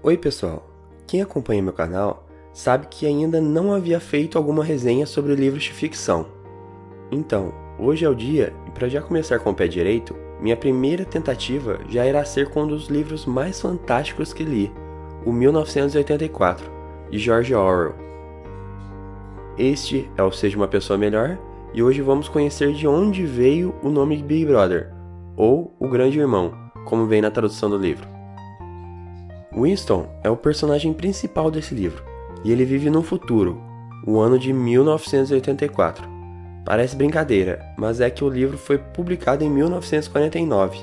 Oi pessoal, quem acompanha meu canal sabe que ainda não havia feito alguma resenha sobre livros de ficção. Então, hoje é o dia e para já começar com o pé direito, minha primeira tentativa já irá ser com um dos livros mais fantásticos que li, o 1984, de George Orwell. Este é o Seja Uma Pessoa Melhor e hoje vamos conhecer de onde veio o nome de Big Brother, ou o Grande Irmão, como vem na tradução do livro. Winston é o personagem principal desse livro, e ele vive no futuro, o ano de 1984. Parece brincadeira, mas é que o livro foi publicado em 1949,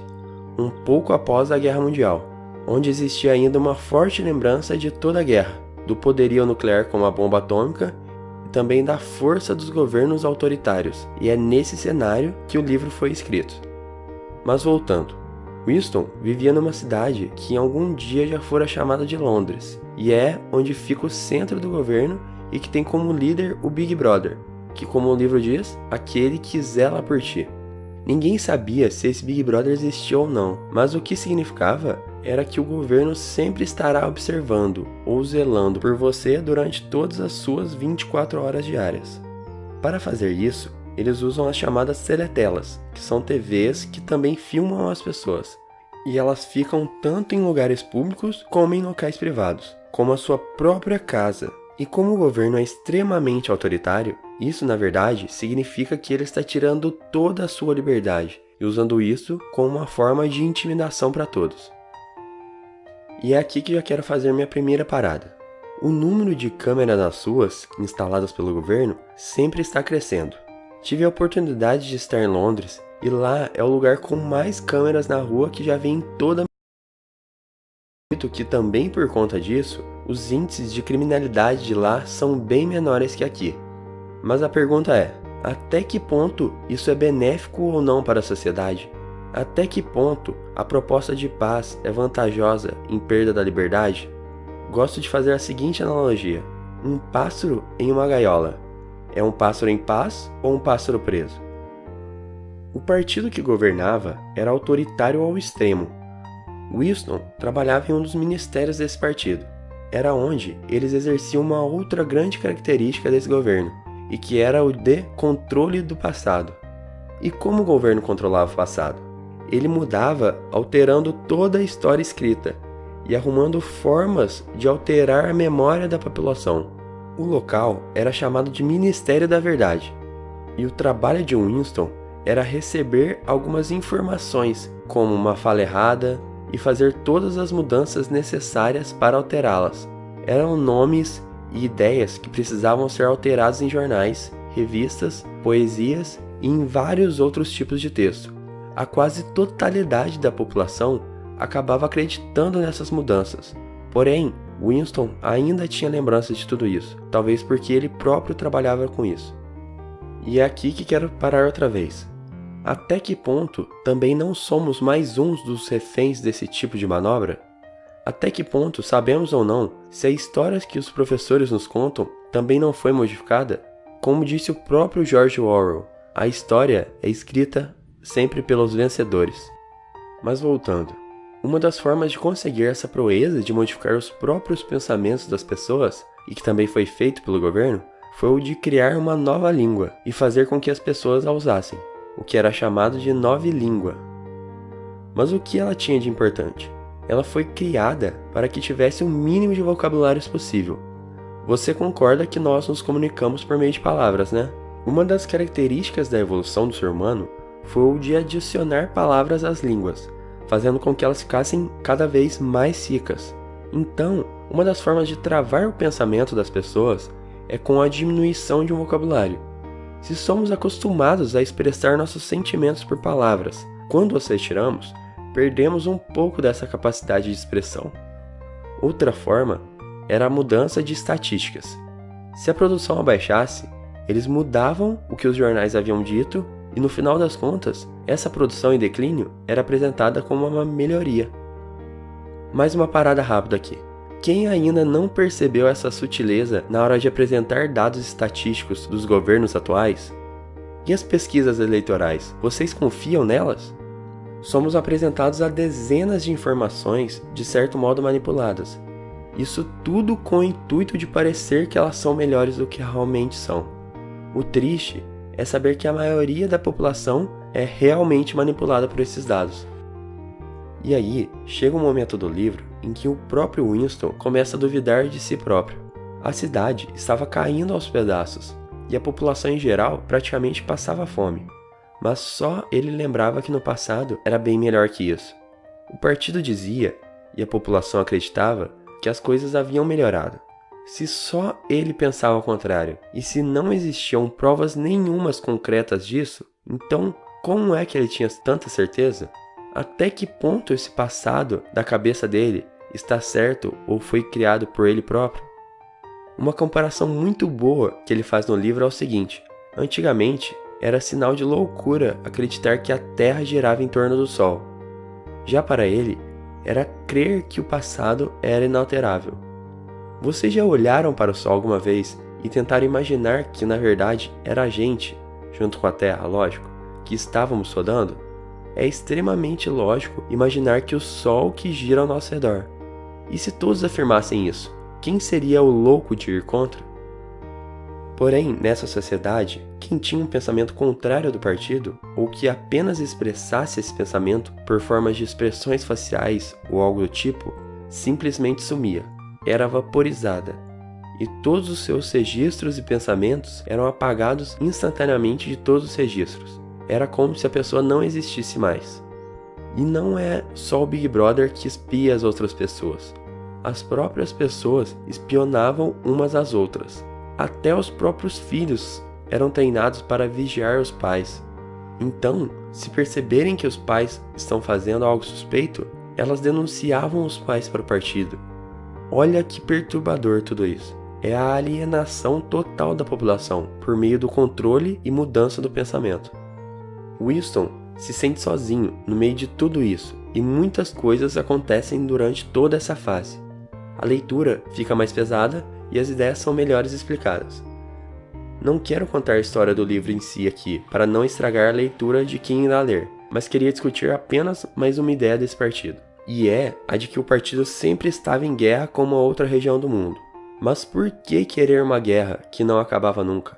um pouco após a Guerra Mundial, onde existia ainda uma forte lembrança de toda a guerra, do poderio nuclear como a bomba atômica e também da força dos governos autoritários, e é nesse cenário que o livro foi escrito. Mas voltando, Winston vivia numa cidade que em algum dia já fora chamada de Londres, e é onde fica o centro do governo e que tem como líder o Big Brother, que, como o livro diz, aquele que zela por ti. Ninguém sabia se esse Big Brother existia ou não, mas o que significava era que o governo sempre estará observando ou zelando por você durante todas as suas 24 horas diárias. Para fazer isso, eles usam as chamadas teletelas, que são TVs que também filmam as pessoas. E elas ficam tanto em lugares públicos como em locais privados, como a sua própria casa. E como o governo é extremamente autoritário, isso na verdade significa que ele está tirando toda a sua liberdade e usando isso como uma forma de intimidação para todos. E é aqui que já quero fazer minha primeira parada. O número de câmeras nas ruas, instaladas pelo governo, sempre está crescendo. Tive a oportunidade de estar em Londres, e lá é o lugar com mais câmeras na rua que já vi em toda a que também por conta disso, os índices de criminalidade de lá são bem menores que aqui. Mas a pergunta é, até que ponto isso é benéfico ou não para a sociedade? Até que ponto a proposta de paz é vantajosa em perda da liberdade? Gosto de fazer a seguinte analogia: um pássaro em uma gaiola. É um pássaro em paz ou um pássaro preso? O partido que governava era autoritário ao extremo. Winston trabalhava em um dos ministérios desse partido. Era onde eles exerciam uma outra grande característica desse governo, e que era o de controle do passado. E como o governo controlava o passado? Ele mudava alterando toda a história escrita e arrumando formas de alterar a memória da população. O local era chamado de Ministério da Verdade, e o trabalho de Winston era receber algumas informações, como uma fala errada, e fazer todas as mudanças necessárias para alterá-las. Eram nomes e ideias que precisavam ser alterados em jornais, revistas, poesias e em vários outros tipos de texto. A quase totalidade da população acabava acreditando nessas mudanças. Porém, Winston ainda tinha lembranças de tudo isso, talvez porque ele próprio trabalhava com isso. E é aqui que quero parar outra vez. Até que ponto também não somos mais uns dos reféns desse tipo de manobra? Até que ponto sabemos ou não se a história que os professores nos contam também não foi modificada? Como disse o próprio George Orwell, a história é escrita sempre pelos vencedores. Mas voltando. Uma das formas de conseguir essa proeza de modificar os próprios pensamentos das pessoas, e que também foi feito pelo governo, foi o de criar uma nova língua e fazer com que as pessoas a usassem, o que era chamado de nova língua. Mas o que ela tinha de importante? Ela foi criada para que tivesse o mínimo de vocabulários possível. Você concorda que nós nos comunicamos por meio de palavras, né? Uma das características da evolução do ser humano foi o de adicionar palavras às línguas, fazendo com que elas ficassem cada vez mais ricas. Então, uma das formas de travar o pensamento das pessoas é com a diminuição de um vocabulário. Se somos acostumados a expressar nossos sentimentos por palavras, quando as retiramos, perdemos um pouco dessa capacidade de expressão. Outra forma era a mudança de estatísticas. Se a produção abaixasse, eles mudavam o que os jornais haviam dito e no final das contas, essa produção em declínio era apresentada como uma melhoria. Mais uma parada rápida aqui. Quem ainda não percebeu essa sutileza na hora de apresentar dados estatísticos dos governos atuais? E as pesquisas eleitorais, vocês confiam nelas? Somos apresentados a dezenas de informações de certo modo manipuladas, Isso tudo com o intuito de parecer que elas são melhores do que realmente são. O triste é saber que a maioria da população é realmente manipulada por esses dados. E aí, chega um momento do livro em que o próprio Winston começa a duvidar de si próprio. A cidade estava caindo aos pedaços, e a população em geral praticamente passava fome. Mas só ele lembrava que no passado era bem melhor que isso. O partido dizia, e a população acreditava, que as coisas haviam melhorado. Se só ele pensava ao contrário, e se não existiam provas nenhumas concretas disso, então como é que ele tinha tanta certeza? Até que ponto esse passado da cabeça dele está certo ou foi criado por ele próprio? Uma comparação muito boa que ele faz no livro é o seguinte: antigamente era sinal de loucura acreditar que a Terra girava em torno do Sol. Já para ele, era crer que o passado era inalterável. Vocês já olharam para o Sol alguma vez e tentaram imaginar que na verdade era a gente, junto com a Terra, lógico, que estávamos rodando? É extremamente lógico imaginar que o Sol que gira ao nosso redor. E se todos afirmassem isso, quem seria o louco de ir contra? Porém, nessa sociedade, quem tinha um pensamento contrário do partido, ou que apenas expressasse esse pensamento por formas de expressões faciais ou algo do tipo, simplesmente sumia, era vaporizada, e todos os seus registros e pensamentos eram apagados instantaneamente de todos os registros. Era como se a pessoa não existisse mais. E não é só o Big Brother que espia as outras pessoas. As próprias pessoas espionavam umas às outras. Até os próprios filhos eram treinados para vigiar os pais. Então, se perceberem que os pais estão fazendo algo suspeito, elas denunciavam os pais para o partido. Olha que perturbador tudo isso. É a alienação total da população por meio do controle e mudança do pensamento. Winston se sente sozinho no meio de tudo isso, e muitas coisas acontecem durante toda essa fase. A leitura fica mais pesada e as ideias são melhores explicadas. Não quero contar a história do livro em si aqui, para não estragar a leitura de quem irá ler, mas queria discutir apenas mais uma ideia desse partido. E é a de que o partido sempre estava em guerra com uma outra região do mundo. Mas por que querer uma guerra que não acabava nunca?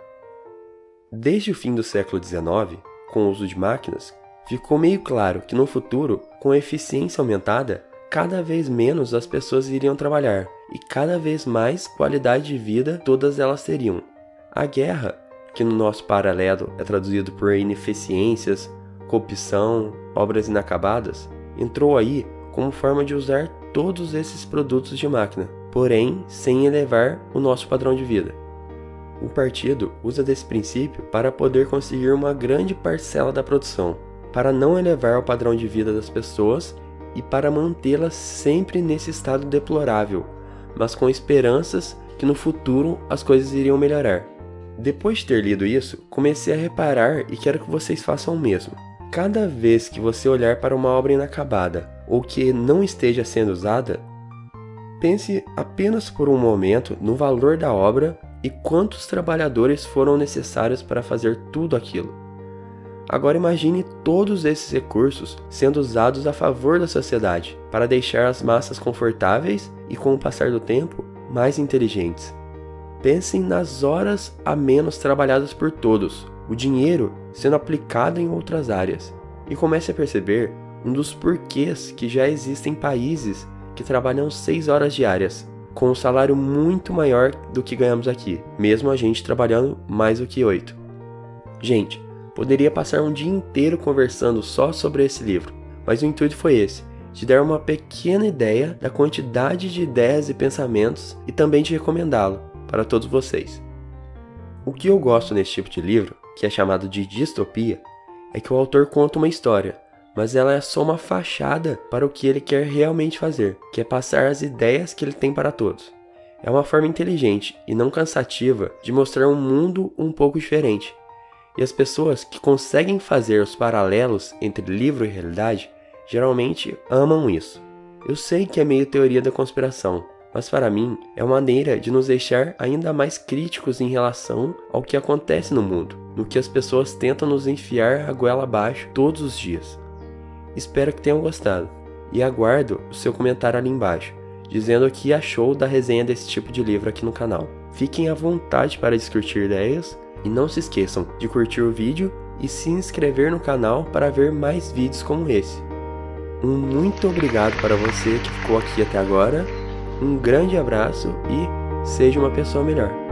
Desde o fim do século XIX, com o uso de máquinas, ficou meio claro que no futuro, com a eficiência aumentada, cada vez menos as pessoas iriam trabalhar e cada vez mais qualidade de vida todas elas teriam. A guerra, que no nosso paralelo é traduzido por ineficiências, corrupção, obras inacabadas, entrou aí como forma de usar todos esses produtos de máquina, porém sem elevar o nosso padrão de vida. O partido usa desse princípio para poder conseguir uma grande parcela da produção, para não elevar o padrão de vida das pessoas e para mantê-las sempre nesse estado deplorável, mas com esperanças que no futuro as coisas iriam melhorar. Depois de ter lido isso, comecei a reparar e quero que vocês façam o mesmo. Cada vez que você olhar para uma obra inacabada ou que não esteja sendo usada, pense apenas por um momento no valor da obra e quantos trabalhadores foram necessários para fazer tudo aquilo. Agora imagine todos esses recursos sendo usados a favor da sociedade, para deixar as massas confortáveis e, com o passar do tempo, mais inteligentes. Pensem nas horas a menos trabalhadas por todos, o dinheiro sendo aplicado em outras áreas, e comece a perceber um dos porquês que já existem países que trabalham 6 horas diárias, com um salário muito maior do que ganhamos aqui, mesmo a gente trabalhando mais do que 8. Gente, poderia passar um dia inteiro conversando só sobre esse livro, mas o intuito foi esse, de dar uma pequena ideia da quantidade de ideias e pensamentos e também de recomendá-lo para todos vocês. O que eu gosto nesse tipo de livro, que é chamado de distopia, é que o autor conta uma história, mas ela é só uma fachada para o que ele quer realmente fazer, que é passar as ideias que ele tem para todos. É uma forma inteligente e não cansativa de mostrar um mundo um pouco diferente. E as pessoas que conseguem fazer os paralelos entre livro e realidade geralmente amam isso. Eu sei que é meio teoria da conspiração, mas para mim é uma maneira de nos deixar ainda mais críticos em relação ao que acontece no mundo, no que as pessoas tentam nos enfiar a goela abaixo todos os dias. Espero que tenham gostado e aguardo o seu comentário ali embaixo, dizendo o que achou da resenha desse tipo de livro aqui no canal. Fiquem à vontade para discutir ideias e não se esqueçam de curtir o vídeo e se inscrever no canal para ver mais vídeos como esse. Um muito obrigado para você que ficou aqui até agora, um grande abraço e seja uma pessoa melhor.